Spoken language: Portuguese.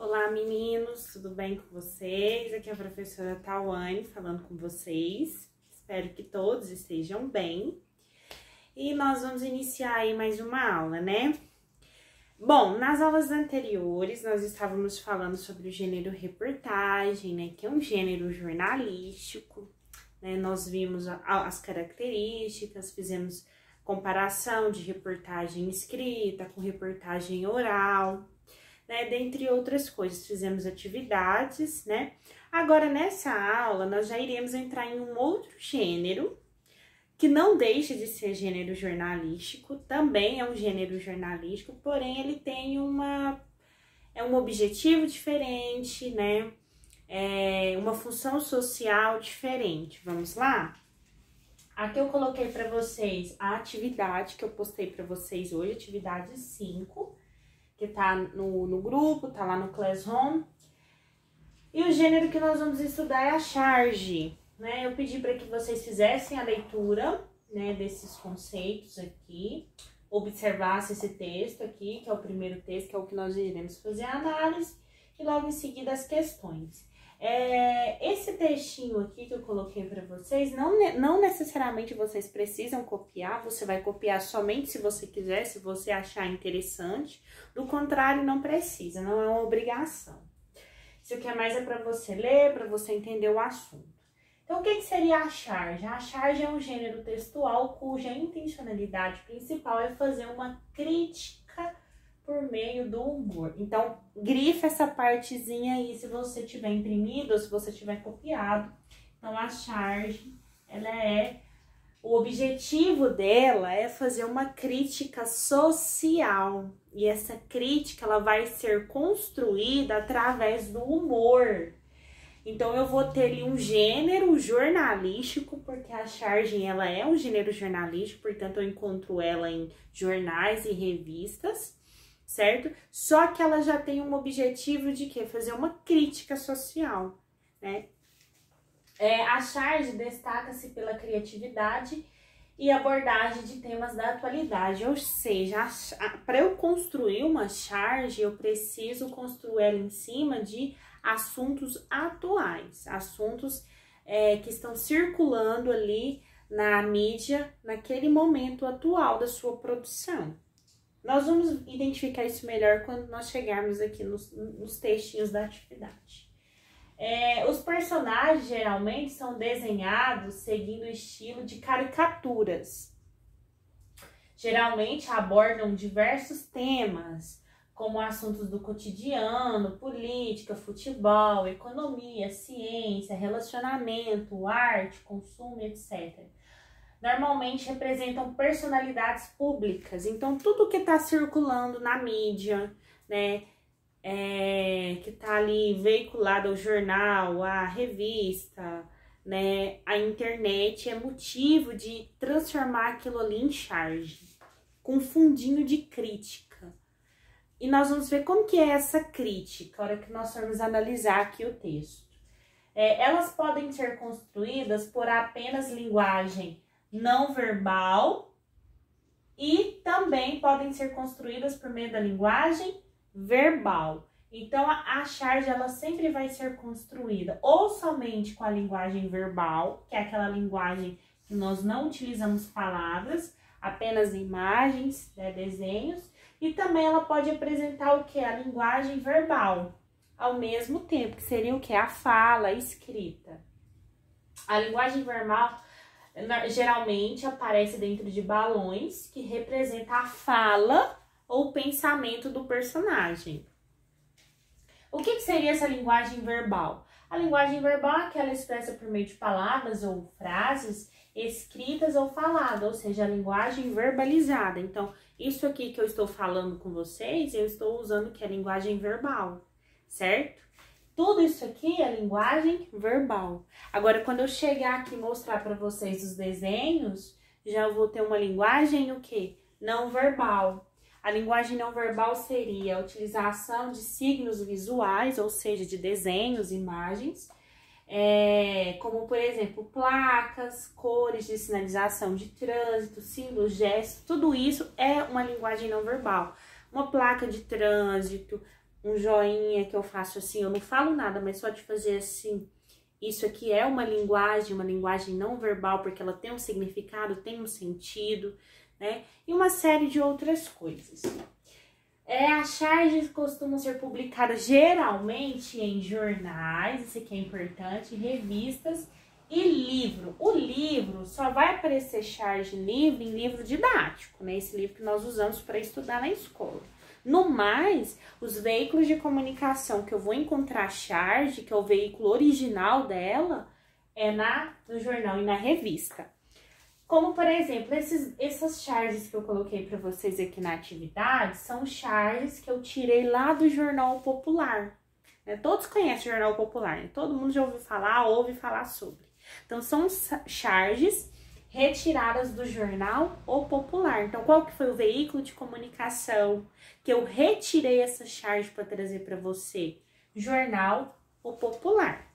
Olá meninos, tudo bem com vocês? Aqui é a professora Tawane falando com vocês. Espero que todos estejam bem. E nós vamos iniciar aí mais uma aula, né? Bom, nas aulas anteriores nós estávamos falando sobre o gênero reportagem, né? Que é um gênero jornalístico, né? Nós vimos as características, fizemos comparação de reportagem escrita com reportagem oral, né, dentre outras coisas, fizemos atividades, né? Agora, nessa aula, nós já iremos entrar em um outro gênero, que não deixa de ser gênero jornalístico, também é um gênero jornalístico, porém ele tem um objetivo diferente, né? Uma função social diferente. Vamos lá? Aqui eu coloquei para vocês a atividade que eu postei para vocês hoje, atividade 5, que tá no grupo, tá lá no Classroom. E o gênero que nós vamos estudar é a charge, né? Eu pedi para que vocês fizessem a leitura, né, desses conceitos aqui, observassem esse texto aqui, que é o primeiro texto, que é o que nós iremos fazer a análise, e logo em seguida as questões. Esse textinho aqui que eu coloquei para vocês, não necessariamente vocês precisam copiar, você vai copiar somente se você quiser, se você achar interessante. Do contrário, não precisa, não é uma obrigação. Isso aqui é mais para você ler, para você entender o assunto. Então, o que seria a charge? A charge é um gênero textual cuja intencionalidade principal é fazer uma crítica por meio do humor. Então, grifa essa partezinha aí se você tiver imprimido ou se você tiver copiado. Então, a charge, o objetivo dela é fazer uma crítica social. E essa crítica, ela vai ser construída através do humor. Então, eu vou ter ali um gênero jornalístico, porque a charge, ela é um gênero jornalístico, portanto, eu encontro ela em jornais e revistas, certo? Só que ela já tem um objetivo de quê? Fazer uma crítica social, né? A charge destaca-se pela criatividade e abordagem de temas da atualidade, ou seja, para eu construir uma charge, eu preciso construir ela em cima de assuntos atuais, assuntos que estão circulando ali na mídia naquele momento atual da sua produção. Nós vamos identificar isso melhor quando nós chegarmos aqui nos textinhos da atividade. Os personagens geralmente são desenhados seguindo o estilo de caricaturas. Geralmente abordam diversos temas, como assuntos do cotidiano, política, futebol, economia, ciência, relacionamento, arte, consumo, etc. Normalmente representam personalidades públicas, então tudo que está circulando na mídia, né, que está ali veiculado ao jornal, à revista, né, a internet, é motivo de transformar aquilo ali em charge, com um fundinho de crítica. E nós vamos ver como que é essa crítica, a hora que nós formos analisar aqui o texto. Elas podem ser construídas por apenas linguagem não verbal e também podem ser construídas por meio da linguagem verbal. Então, a charge, ela sempre vai ser construída ou somente com a linguagem verbal, que é aquela linguagem que nós não utilizamos palavras, apenas imagens, né, desenhos, e também ela pode apresentar o que? A linguagem verbal, ao mesmo tempo, que seria o que? A fala, a escrita. A linguagem verbal geralmente aparece dentro de balões, que representa a fala ou o pensamento do personagem. O que seria essa linguagem verbal? A linguagem verbal é aquela expressa por meio de palavras ou frases escritas ou faladas, ou seja, a linguagem verbalizada. Então, isso aqui que eu estou falando com vocês, eu estou usando que é a linguagem verbal, certo? Tudo isso aqui é linguagem verbal. Agora, quando eu chegar aqui e mostrar para vocês os desenhos, já vou ter uma linguagem o quê? Não verbal. A linguagem não verbal seria a utilização de signos visuais, ou seja, de desenhos, imagens, como, por exemplo, placas, cores de sinalização de trânsito, símbolos, gestos, tudo isso é uma linguagem não verbal. Uma placa de trânsito, um joinha que eu faço assim, eu não falo nada, mas só de fazer assim, isso aqui é uma linguagem não verbal, porque ela tem um significado, tem um sentido, né? E uma série de outras coisas. As charges costumam ser publicadas geralmente em jornais, isso aqui é importante, revistas e livro. O livro só vai aparecer charge livre em livro didático, né? Esse livro que nós usamos para estudar na escola. No mais, os veículos de comunicação que eu vou encontrar charge, que é o veículo original dela, é no jornal e na revista. Como, por exemplo, essas charges que eu coloquei para vocês aqui na atividade, são charges que eu tirei lá do Jornal Popular. Né? Todos conhecem o Jornal Popular, né? Todo mundo já ouve falar sobre. Então, são charges retiradas do Jornal O Popular. Então, qual que foi o veículo de comunicação que eu retirei essa charge para trazer para você? Jornal O Popular.